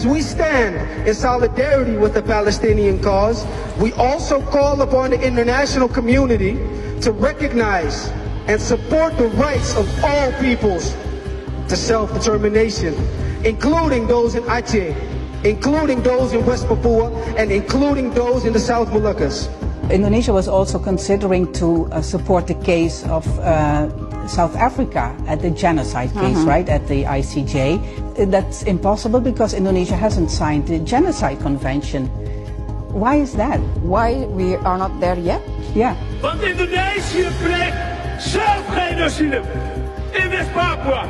As we stand in solidarity with the Palestinian cause, we also call upon the international community to recognize and support the rights of all peoples to self-determination, including those in Aceh, including those in West Papua, and including those in the South Moluccas. Indonesia was also considering to support the case of South Africa at the genocide case, right, at the ICJ. That's impossible because Indonesia hasn't signed the Genocide Convention. Why is that? Why we are not there yet? Yeah. Want Indonesië pleegt zelfgenocide in West-Papua.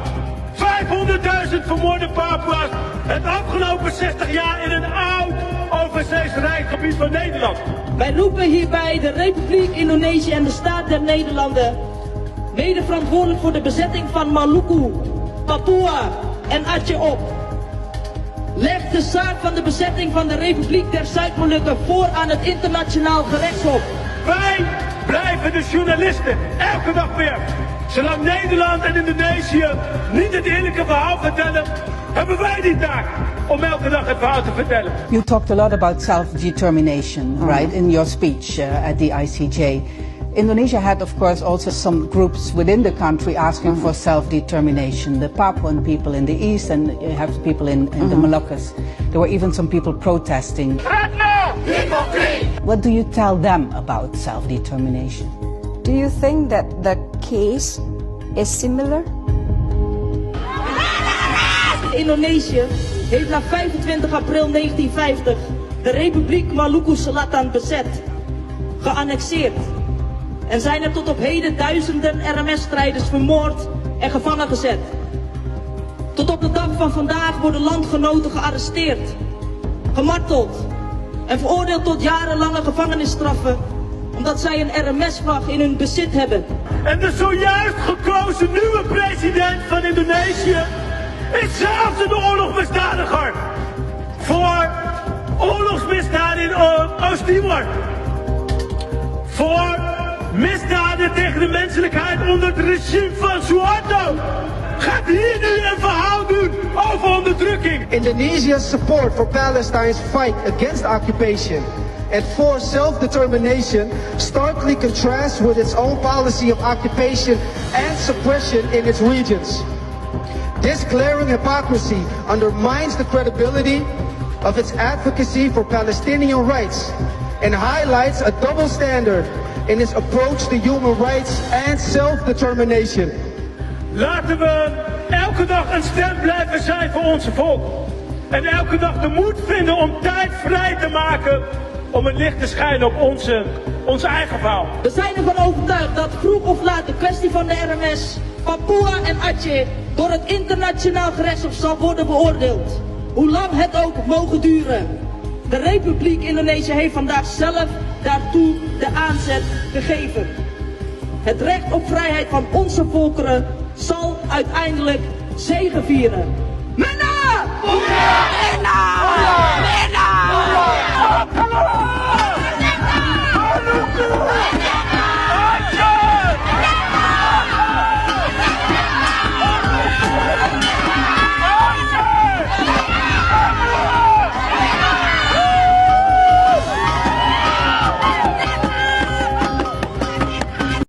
500.000 vermoorde Papua's het afgelopen 60 jaar in een oud overzees rijkgebied van Nederland. Wij roepen hierbij de Republiek Indonesië en de Staat der Nederlanden, mede verantwoordelijk voor de bezetting van Maluku, Papua en Aceh op. Leg de zaak van de bezetting van de Republiek der Zuid-Molukken voor aan het internationaal gerechtshof. Wij blijven de journalisten, elke dag weer. Zolang Nederland en Indonesië niet het eerlijke verhaal vertellen, hebben wij die taak om elke dag het verhaal te vertellen. You talked a lot about self-determination, right, in your speech at the ICJ. Indonesia had, of course, also some groups within the country asking for self-determination. The Papuan people in the east, and you have people in the Moluccas. There were even some people protesting. What do you tell them about self-determination? Do you think that the case is similar? Indonesië heeft na 25 april 1950 de Republiek Maluku Selatan bezet, geannexeerd. En zijn er tot op heden duizenden RMS-strijders vermoord en gevangen gezet. Tot op de dag van vandaag worden landgenoten gearresteerd, gemarteld en veroordeeld tot jarenlange gevangenisstraffen, omdat zij een RMS-vlag in hun bezit hebben. En de zojuist gekozen nieuwe president van Indonesië is zelfs een oorlogsmisdadiger voor oorlogsmisdaden in Oost-Timor. Voor misdaden tegen de menselijkheid onder het regime van Suharto. Gaat hier nu een verhaal doen over onderdrukking. Indonesia's support for Palestine's fight against occupation and for self-determination starkly contrasts with its own policy of occupation and suppression in its regions. This glaring hypocrisy undermines the credibility of its advocacy for Palestinian rights and highlights a double standard in its approach to human rights and self-determination. Laten we elke dag een stem blijven zijn voor onze volk. En elke dag de moed vinden om tijd vrij te maken om het licht te schijnen op onze eigen verhaal. We zijn ervan overtuigd dat vroeg of laat de kwestie van de RMS, Papua en Aceh door het internationaal gerechtshof zal worden beoordeeld. Hoe lang het ook mogen duren. De Republiek Indonesië heeft vandaag zelf daartoe de aanzet gegeven. Het recht op vrijheid van onze volkeren zal uiteindelijk zegevieren. Mena! Mena!